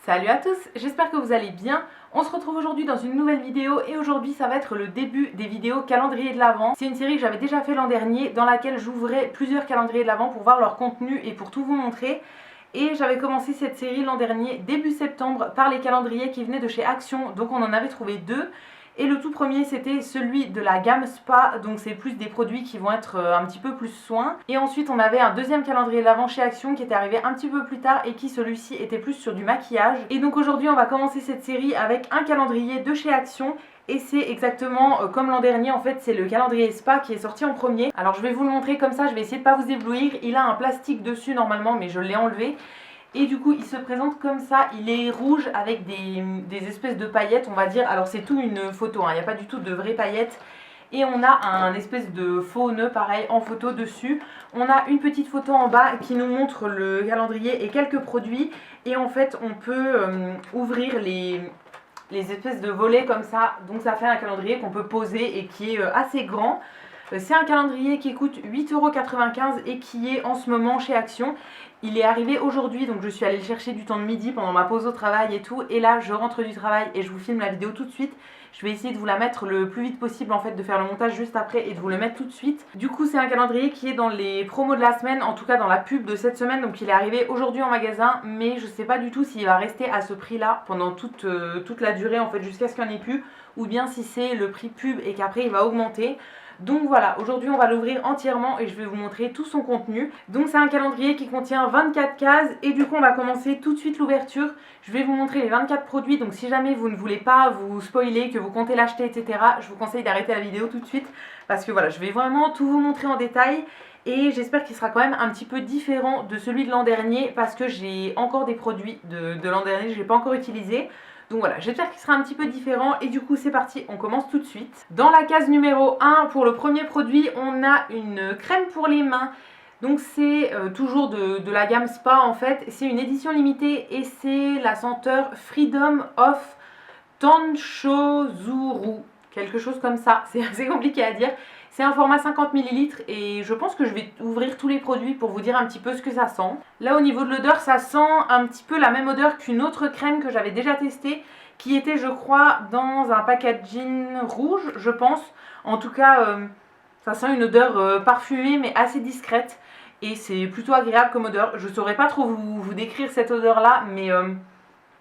Salut à tous, j'espère que vous allez bien. On se retrouve aujourd'hui dans une nouvelle vidéo et aujourd'hui ça va être le début des vidéos calendrier de l'Avent. C'est une série que j'avais déjà fait l'an dernier dans laquelle j'ouvrais plusieurs calendriers de l'Avent pour voir leur contenu et pour tout vous montrer. Et j'avais commencé cette série l'an dernier, début septembre, par les calendriers qui venaient de chez Action, donc on en avait trouvé deux. Et le tout premier c'était celui de la gamme Spa, donc c'est plus des produits qui vont être un petit peu plus soins. Et ensuite on avait un deuxième calendrier de l'Avent chez Action qui était arrivé un petit peu plus tard et qui celui-ci était plus sur du maquillage. Et donc aujourd'hui on va commencer cette série avec un calendrier de chez Action. Et c'est exactement comme l'an dernier, en fait c'est le calendrier Spa qui est sorti en premier. Alors je vais vous le montrer comme ça, je vais essayer de pas vous éblouir. Il a un plastique dessus normalement mais je l'ai enlevé. Et du coup il se présente comme ça, il est rouge avec des espèces de paillettes on va dire. Alors c'est tout une photo, il n'y a pas du tout de vraies paillettes. Et on a un espèce de faux nœud pareil en photo dessus. On a une petite photo en bas qui nous montre le calendrier et quelques produits. Et en fait on peut ouvrir les espèces de volets comme ça. Donc ça fait un calendrier qu'on peut poser et qui est assez grand. C'est un calendrier qui coûte 8,95 € et qui est en ce moment chez Action. Il est arrivé aujourd'hui, donc je suis allée le chercher du temps de midi pendant ma pause au travail et tout. Et là, je rentre du travail et je vous filme la vidéo tout de suite. Je vais essayer de vous la mettre le plus vite possible en fait, de faire le montage juste après et de vous le mettre tout de suite. Du coup, c'est un calendrier qui est dans les promos de la semaine, en tout cas dans la pub de cette semaine. Donc il est arrivé aujourd'hui en magasin, mais je sais pas du tout s'il va rester à ce prix-là pendant toute la durée en fait, jusqu'à ce qu'il n'y en ait plus. Ou bien si c'est le prix pub et qu'après il va augmenter. Donc voilà, aujourd'hui on va l'ouvrir entièrement et je vais vous montrer tout son contenu. Donc c'est un calendrier qui contient 24 cases et du coup on va commencer tout de suite l'ouverture. Je vais vous montrer les 24 produits, donc si jamais vous ne voulez pas vous spoiler, que vous comptez l'acheter, etc. je vous conseille d'arrêter la vidéo tout de suite parce que voilà, je vais vraiment tout vous montrer en détail. Et j'espère qu'il sera quand même un petit peu différent de celui de l'an dernier parce que j'ai encore des produits de l'an dernier que je n'ai pas encore utilisés. Donc voilà, j'espère qu'il sera un petit peu différent et du coup c'est parti, on commence tout de suite. Dans la case numéro 1, pour le premier produit, on a une crème pour les mains. Donc c'est toujours de la gamme Spa en fait. C'est une édition limitée et c'est la senteur Freedom of Tanchozuru. Quelque chose comme ça, c'est assez compliqué à dire. C'est un format 50 ml et je pense que je vais ouvrir tous les produits pour vous dire un petit peu ce que ça sent. Là au niveau de l'odeur, ça sent un petit peu la même odeur qu'une autre crème que j'avais déjà testée, qui était je crois dans un packaging rouge je pense. En tout cas ça sent une odeur parfumée mais assez discrète et c'est plutôt agréable comme odeur. Je saurais pas trop vous décrire cette odeur là mais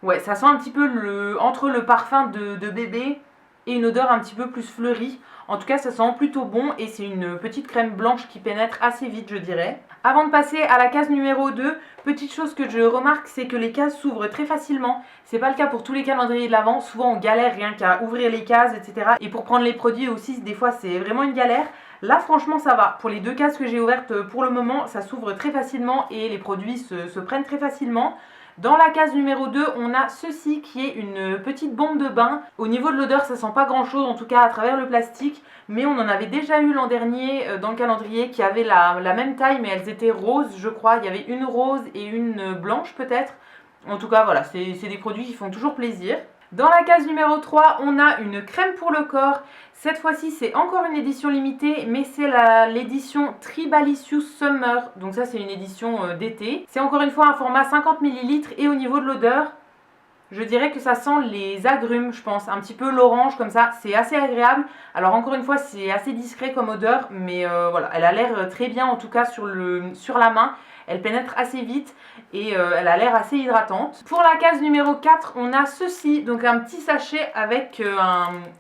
ouais, ça sent un petit peu entre le parfum de bébé et une odeur un petit peu plus fleurie. En tout cas ça sent plutôt bon et c'est une petite crème blanche qui pénètre assez vite je dirais. Avant de passer à la case numéro 2, petite chose que je remarque, c'est que les cases s'ouvrent très facilement. C'est pas le cas pour tous les calendriers de l'Avent, souvent on galère rien qu'à ouvrir les cases etc. Et pour prendre les produits aussi des fois c'est vraiment une galère. Là franchement ça va, pour les deux cases que j'ai ouvertes pour le moment ça s'ouvre très facilement et les produits se prennent très facilement. Dans la case numéro 2, on a ceci qui est une petite bombe de bain. Au niveau de l'odeur, ça sent pas grand chose, en tout cas à travers le plastique. Mais on en avait déjà eu l'an dernier dans le calendrier qui avait la même taille, mais elles étaient roses, je crois. Il y avait une rose et une blanche peut-être. En tout cas, voilà, c'est des produits qui font toujours plaisir. Dans la case numéro 3, on a une crème pour le corps. Cette fois-ci, c'est encore une édition limitée, mais c'est l'édition Tribalicious Summer. Donc ça, c'est une édition d'été. C'est encore une fois un format 50 ml et au niveau de l'odeur, je dirais que ça sent les agrumes, je pense. Un petit peu l'orange comme ça, c'est assez agréable. Alors encore une fois, c'est assez discret comme odeur, mais voilà, elle a l'air très bien en tout cas sur la main. Elle pénètre assez vite et elle a l'air assez hydratante. Pour la case numéro 4, on a ceci, donc un petit sachet avec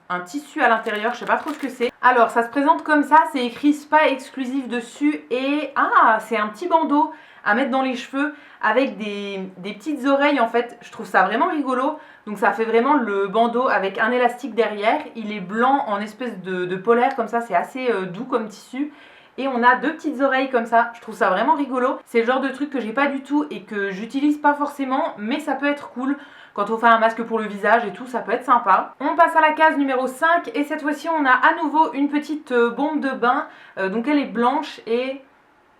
un tissu à l'intérieur, je sais pas trop ce que c'est. Alors ça se présente comme ça, c'est écrit Spa exclusif dessus et c'est un petit bandeau à mettre dans les cheveux avec des petites oreilles en fait. Je trouve ça vraiment rigolo. Donc ça fait vraiment le bandeau avec un élastique derrière. Il est blanc en espèce de polaire comme ça, c'est assez doux comme tissu. Et on a deux petites oreilles comme ça, je trouve ça vraiment rigolo. C'est le genre de truc que j'ai pas du tout et que j'utilise pas forcément, mais ça peut être cool. Quand on fait un masque pour le visage et tout, ça peut être sympa. On passe à la case numéro 5 et cette fois-ci on a à nouveau une petite bombe de bain. Donc elle est blanche et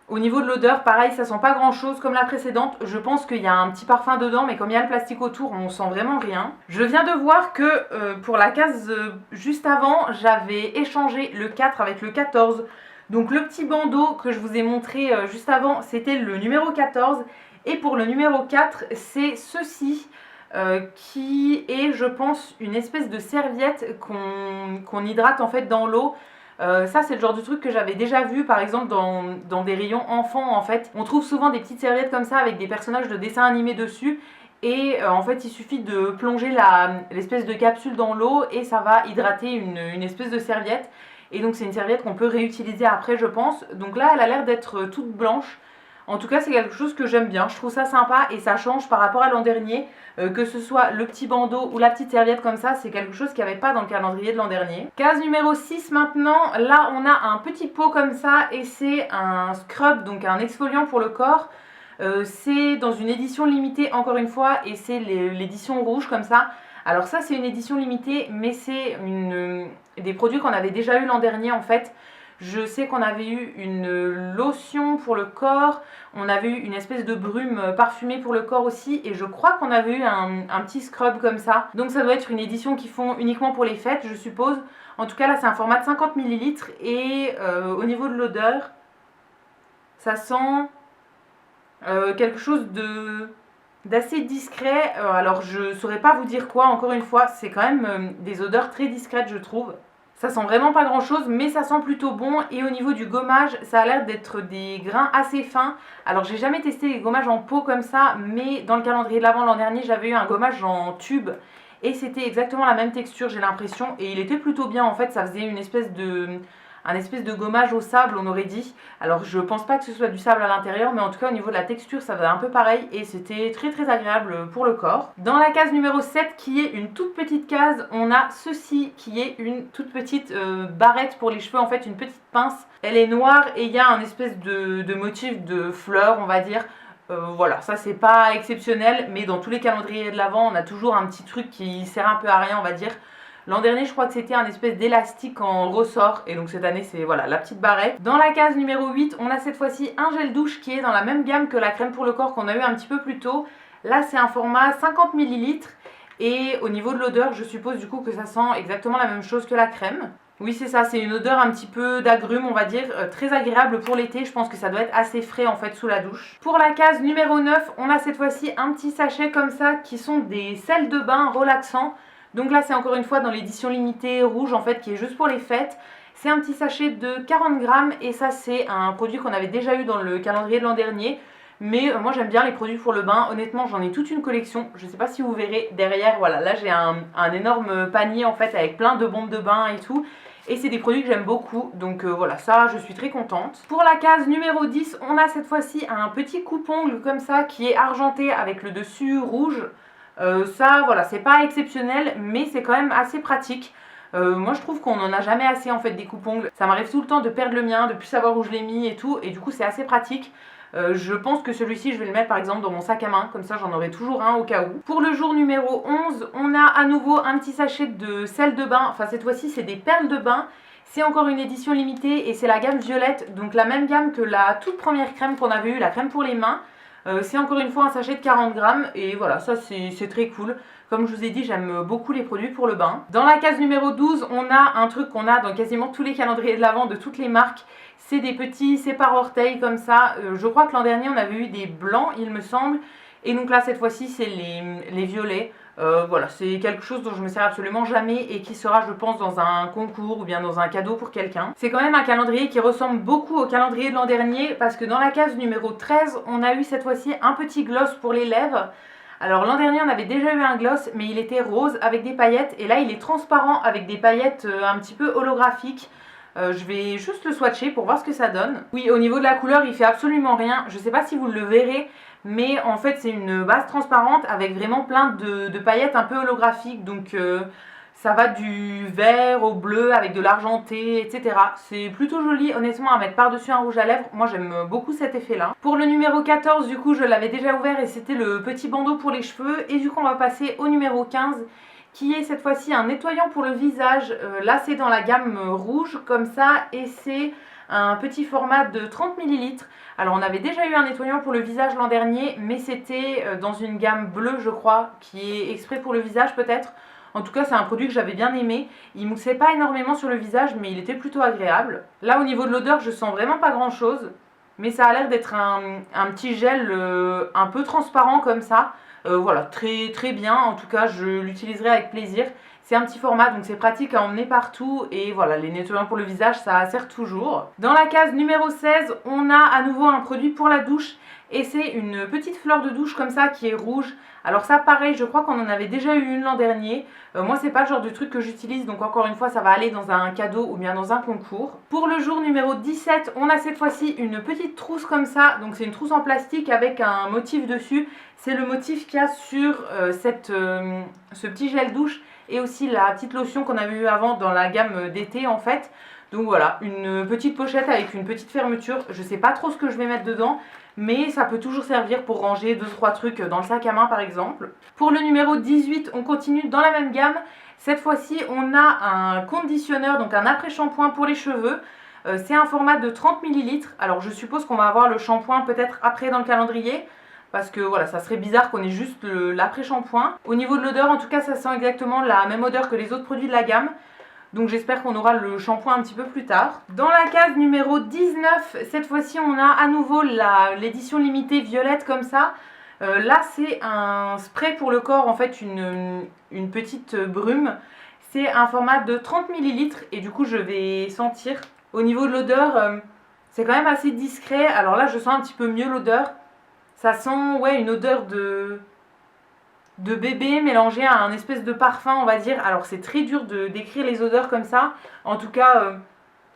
au niveau de l'odeur, pareil, ça sent pas grand chose comme la précédente. Je pense qu'il y a un petit parfum dedans, mais comme il y a le plastique autour, on sent vraiment rien. Je viens de voir que pour la case juste avant, j'avais échangé le 4 avec le 14. Donc le petit bandeau que je vous ai montré juste avant, c'était le numéro 14. Et pour le numéro 4, c'est ceci. qui est, je pense, une espèce de serviette qu'on hydrate en fait dans l'eau. Ça c'est le genre de truc que j'avais déjà vu par exemple dans des rayons enfants en fait. On trouve souvent des petites serviettes comme ça avec des personnages de dessins animés dessus. Et en fait il suffit de plonger l'espèce de capsule dans l'eau et ça va hydrater une espèce de serviette. Et donc c'est une serviette qu'on peut réutiliser après je pense. Donc là elle a l'air d'être toute blanche. En tout cas c'est quelque chose que j'aime bien, je trouve ça sympa et ça change par rapport à l'an dernier. Que ce soit le petit bandeau ou la petite serviette comme ça, c'est quelque chose qu'il n'y avait pas dans le calendrier de l'an dernier. Case numéro 6 maintenant, là on a un petit pot comme ça et c'est un scrub, donc un exfoliant pour le corps. C'est dans une édition limitée encore une fois et c'est l'édition rouge comme ça. Alors ça c'est une édition limitée mais c'est des produits qu'on avait déjà eu l'an dernier en fait. Je sais qu'on avait eu une lotion pour le corps, on avait eu une espèce de brume parfumée pour le corps aussi et je crois qu'on avait eu un petit scrub comme ça. Donc ça doit être une édition qu'ils font uniquement pour les fêtes je suppose. En tout cas là c'est un format de 50 ml et au niveau de l'odeur, ça sent quelque chose d'assez discret. Alors je saurais pas vous dire quoi, encore une fois, c'est quand même des odeurs très discrètes je trouve. Ça sent vraiment pas grand chose mais ça sent plutôt bon et au niveau du gommage ça a l'air d'être des grains assez fins. Alors j'ai jamais testé les gommages en pot comme ça mais dans le calendrier de l'Avent l'an dernier j'avais eu un gommage en tube et c'était exactement la même texture j'ai l'impression et il était plutôt bien en fait, ça faisait un espèce de gommage au sable on aurait dit. Alors je pense pas que ce soit du sable à l'intérieur mais en tout cas au niveau de la texture ça faisait un peu pareil et c'était très très agréable pour le corps. Dans la case numéro 7 qui est une toute petite case, on a ceci qui est une toute petite barrette pour les cheveux en fait, une petite pince. Elle est noire et il y a un espèce de motif de fleurs on va dire. Voilà, ça c'est pas exceptionnel mais dans tous les calendriers de l'Avent on a toujours un petit truc qui sert un peu à rien on va dire. L'an dernier je crois que c'était un espèce d'élastique en ressort et donc cette année c'est voilà la petite barrette. Dans la case numéro 8 on a cette fois-ci un gel douche qui est dans la même gamme que la crème pour le corps qu'on a eu un petit peu plus tôt. Là c'est un format 50 ml et au niveau de l'odeur je suppose du coup que ça sent exactement la même chose que la crème. Oui c'est ça, c'est une odeur un petit peu d'agrumes on va dire, très agréable pour l'été, je pense que ça doit être assez frais en fait sous la douche. Pour la case numéro 9 on a cette fois-ci un petit sachet comme ça qui sont des sels de bain relaxants. Donc là c'est encore une fois dans l'édition limitée rouge en fait qui est juste pour les fêtes. C'est un petit sachet de 40 grammes et ça c'est un produit qu'on avait déjà eu dans le calendrier de l'an dernier. Mais moi j'aime bien les produits pour le bain, honnêtement j'en ai toute une collection, je sais pas si vous verrez derrière, voilà là j'ai un énorme panier en fait avec plein de bombes de bain et tout. Et c'est des produits que j'aime beaucoup, donc voilà ça je suis très contente. Pour la case numéro 10 on a cette fois-ci un petit coupe-ongle comme ça qui est argenté avec le dessus rouge. Ça voilà c'est pas exceptionnel mais c'est quand même assez pratique. Moi je trouve qu'on en a jamais assez en fait des coupe-ongles. Ça m'arrive tout le temps de perdre le mien, de plus savoir où je l'ai mis et tout et du coup c'est assez pratique. Je pense que celui-ci je vais le mettre par exemple dans mon sac à main, comme ça j'en aurai toujours un au cas où. Pour le jour numéro 11 on a à nouveau un petit sachet de sel de bain, enfin cette fois-ci c'est des perles de bain. C'est encore une édition limitée et c'est la gamme violette, donc la même gamme que la toute première crème qu'on avait eue, la crème pour les mains. C'est encore une fois un sachet de 40 grammes et voilà ça c'est très cool. Comme je vous ai dit j'aime beaucoup les produits pour le bain. Dans la case numéro 12 on a un truc qu'on a dans quasiment tous les calendriers de l'Avent de toutes les marques. C'est des petits sépare-orteils comme ça. Je crois que l'an dernier on avait eu des blancs il me semble. Et donc là cette fois-ci c'est les violets. Voilà, c'est quelque chose dont je me sers absolument jamais et qui sera je pense dans un concours ou bien dans un cadeau pour quelqu'un. C'est quand même un calendrier qui ressemble beaucoup au calendrier de l'an dernier parce que dans la case numéro 13 on a eu cette fois-ci un petit gloss pour les lèvres. Alors l'an dernier on avait déjà eu un gloss mais il était rose avec des paillettes et là il est transparent avec des paillettes un petit peu holographiques. Je vais juste le swatcher pour voir ce que ça donne. Oui, au niveau de la couleur il fait absolument rien, je sais pas si vous le verrez mais en fait c'est une base transparente avec vraiment plein de paillettes un peu holographiques donc ça va du vert au bleu avec de l'argenté etc. C'est plutôt joli honnêtement à mettre par dessus un rouge à lèvres, moi j'aime beaucoup cet effet là. Pour le numéro 14 du coup je l'avais déjà ouvert et c'était le petit bandeau pour les cheveux et du coup on va passer au numéro 15 qui est cette fois-ci un nettoyant pour le visage. Là c'est dans la gamme rouge comme ça et c'est un petit format de 30 ml. Alors on avait déjà eu un nettoyant pour le visage l'an dernier mais c'était dans une gamme bleue je crois qui est exprès pour le visage peut-être. En tout cas c'est un produit que j'avais bien aimé, il moussait pas énormément sur le visage mais il était plutôt agréable. Là au niveau de l'odeur je sens vraiment pas grand chose mais ça a l'air d'être un petit gel un peu transparent comme ça. Voilà, très très bien, en tout cas je l'utiliserai avec plaisir. C'est un petit format donc c'est pratique à emmener partout et voilà, les nettoyants pour le visage ça sert toujours. Dans la case numéro 16, on a à nouveau un produit pour la douche et c'est une petite fleur de douche comme ça qui est rouge. Alors ça pareil, je crois qu'on en avait déjà eu une l'an dernier. Moi c'est pas le genre de truc que j'utilise donc encore une fois ça va aller dans un cadeau ou bien dans un concours. Pour le jour numéro 17, on a cette fois-ci une petite trousse comme ça. Donc c'est une trousse en plastique avec un motif dessus. C'est le motif qu'il y a sur ce petit gel douche et aussi la petite lotion qu'on avait eu avant dans la gamme d'été en fait. Donc voilà, une petite pochette avec une petite fermeture. Je sais pas trop ce que je vais mettre dedans, mais ça peut toujours servir pour ranger 2-3 trucs dans le sac à main par exemple. Pour le numéro 18, on continue dans la même gamme. Cette fois-ci, on a un conditionneur, donc un après-shampoing pour les cheveux. C'est un format de 30 ml. Alors je suppose qu'on va avoir le shampoing peut-être après dans le calendrier. Parce que voilà, ça serait bizarre qu'on ait juste l'après-shampoing. Au niveau de l'odeur, en tout cas, ça sent exactement la même odeur que les autres produits de la gamme. Donc j'espère qu'on aura le shampoing un petit peu plus tard. Dans la case numéro 19, cette fois-ci, on a à nouveau l'édition limitée violette comme ça. Là, c'est un spray pour le corps, en fait, une petite brume. C'est un format de 30 ml et du coup, je vais sentir. Au niveau de l'odeur, c'est quand même assez discret. Alors là, je sens un petit peu mieux l'odeur. Ça sent ouais, une odeur de bébé mélangée à un espèce de parfum, on va dire. Alors c'est très dur de décrire les odeurs comme ça. En tout cas,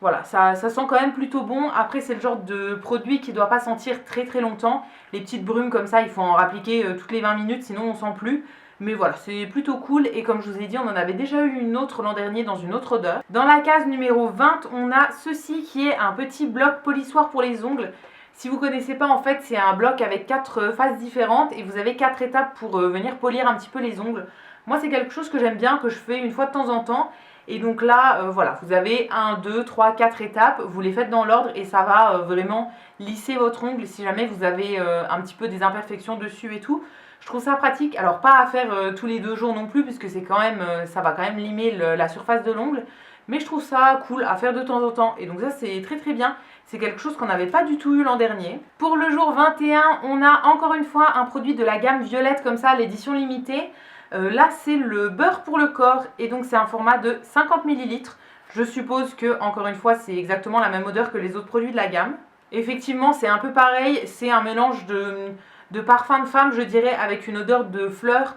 voilà, ça sent quand même plutôt bon. Après, c'est le genre de produit qui ne doit pas sentir très très longtemps. Les petites brumes comme ça, il faut en rappliquer toutes les 20 minutes, sinon on ne sent plus. Mais voilà, c'est plutôt cool. Et comme je vous ai dit, on en avait déjà eu une autre l'an dernier dans une autre odeur. Dans la case numéro 20, on a ceci qui est un petit bloc polissoir pour les ongles. Si vous ne connaissez pas, en fait, c'est un bloc avec 4 phases différentes et vous avez 4 étapes pour venir polir un petit peu les ongles. Moi, c'est quelque chose que j'aime bien, que je fais une fois de temps en temps. Et donc là, voilà, vous avez 1, 2, 3, 4 étapes. Vous les faites dans l'ordre et ça va vraiment lisser votre ongle si jamais vous avez un petit peu des imperfections dessus et tout. Je trouve ça pratique. Alors, pas à faire tous les 2 jours non plus, puisque c'est quand même, ça va quand même limer la surface de l'ongle. Mais je trouve ça cool à faire de temps en temps. Et donc ça, c'est très très bien. C'est quelque chose qu'on n'avait pas du tout eu l'an dernier. Pour le jour 21, on a encore une fois un produit de la gamme violette comme ça, l'édition limitée. Là, c'est le beurre pour le corps et donc c'est un format de 50 ml. Je suppose que, encore une fois, c'est exactement la même odeur que les autres produits de la gamme. Effectivement, c'est un peu pareil. C'est un mélange de parfum de femme, je dirais, avec une odeur de fleurs.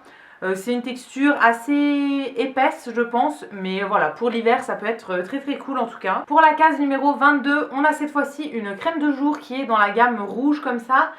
C'est une texture assez épaisse je pense, mais voilà, pour l'hiver ça peut être très très cool en tout cas. Pour la case numéro 22, on a cette fois-ci une crème de jour qui est dans la gamme rouge comme ça.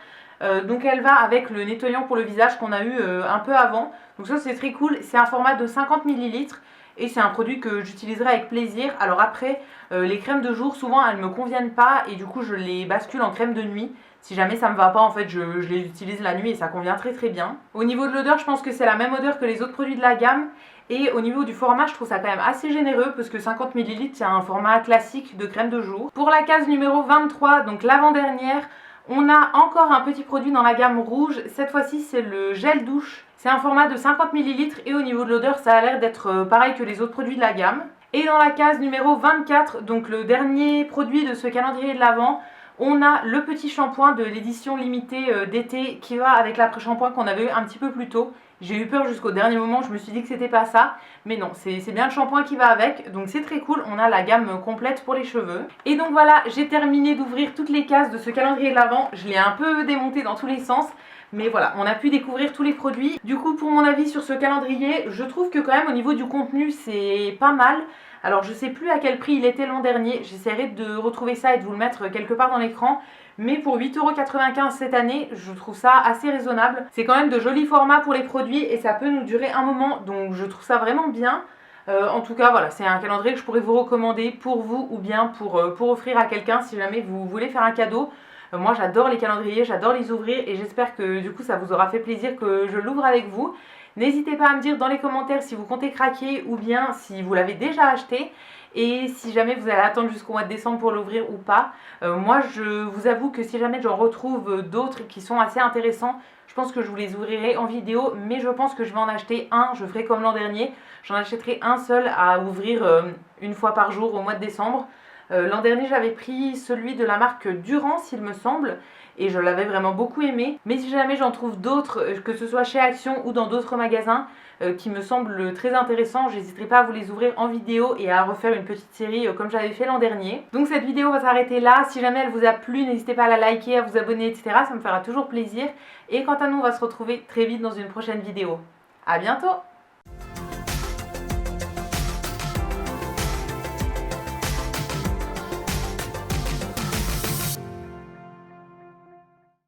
Donc elle va avec le nettoyant pour le visage qu'on a eu un peu avant. Donc ça c'est très cool, c'est un format de 50 ml et c'est un produit que j'utiliserai avec plaisir. Alors après, les crèmes de jour souvent elles me conviennent pas et du coup je les bascule en crème de nuit. Si jamais ça me va pas, en fait, je les utilise la nuit et ça convient très très bien. Au niveau de l'odeur, je pense que c'est la même odeur que les autres produits de la gamme. Et au niveau du format, je trouve ça quand même assez généreux parce que 50 ml, c'est un format classique de crème de jour. Pour la case numéro 23, donc l'avant-dernière, on a encore un petit produit dans la gamme rouge. Cette fois-ci, c'est le gel douche. C'est un format de 50 ml et au niveau de l'odeur, ça a l'air d'être pareil que les autres produits de la gamme. Et dans la case numéro 24, donc le dernier produit de ce calendrier de l'Avent, on a le petit shampoing de l'édition limitée d'été qui va avec l'après-shampoing qu'on avait eu un petit peu plus tôt. J'ai eu peur jusqu'au dernier moment, je me suis dit que c'était pas ça. Mais non, c'est bien le shampoing qui va avec. Donc c'est très cool, on a la gamme complète pour les cheveux. Et donc voilà, j'ai terminé d'ouvrir toutes les cases de ce calendrier de l'Avent. Je l'ai un peu démonté dans tous les sens. Mais voilà, on a pu découvrir tous les produits. Du coup, pour mon avis sur ce calendrier, je trouve que quand même au niveau du contenu, c'est pas mal. Alors je sais plus à quel prix il était l'an dernier, j'essaierai de retrouver ça et de vous le mettre quelque part dans l'écran. Mais pour 8,95€ cette année, je trouve ça assez raisonnable. C'est quand même de jolis formats pour les produits et ça peut nous durer un moment, donc je trouve ça vraiment bien. En tout cas, voilà, c'est un calendrier que je pourrais vous recommander pour vous ou bien pour offrir à quelqu'un si jamais vous voulez faire un cadeau. Moi j'adore les calendriers, j'adore les ouvrir et j'espère que du coup ça vous aura fait plaisir que je l'ouvre avec vous. N'hésitez pas à me dire dans les commentaires si vous comptez craquer ou bien si vous l'avez déjà acheté et si jamais vous allez attendre jusqu'au mois de décembre pour l'ouvrir ou pas. Moi je vous avoue que si jamais j'en retrouve d'autres qui sont assez intéressants, je pense que je vous les ouvrirai en vidéo, mais je pense que je vais en acheter un, je ferai comme l'an dernier, j'en achèterai un seul à ouvrir une fois par jour au mois de décembre. L'an dernier j'avais pris celui de la marque Durance il me semble, et je l'avais vraiment beaucoup aimé. Mais si jamais j'en trouve d'autres, que ce soit chez Action ou dans d'autres magasins, qui me semblent très intéressants, j'hésiterai pas à vous les ouvrir en vidéo et à refaire une petite série comme j'avais fait l'an dernier. Donc cette vidéo va s'arrêter là. Si jamais elle vous a plu, n'hésitez pas à la liker, à vous abonner, etc. Ça me fera toujours plaisir. Et quant à nous, on va se retrouver très vite dans une prochaine vidéo. À bientôt!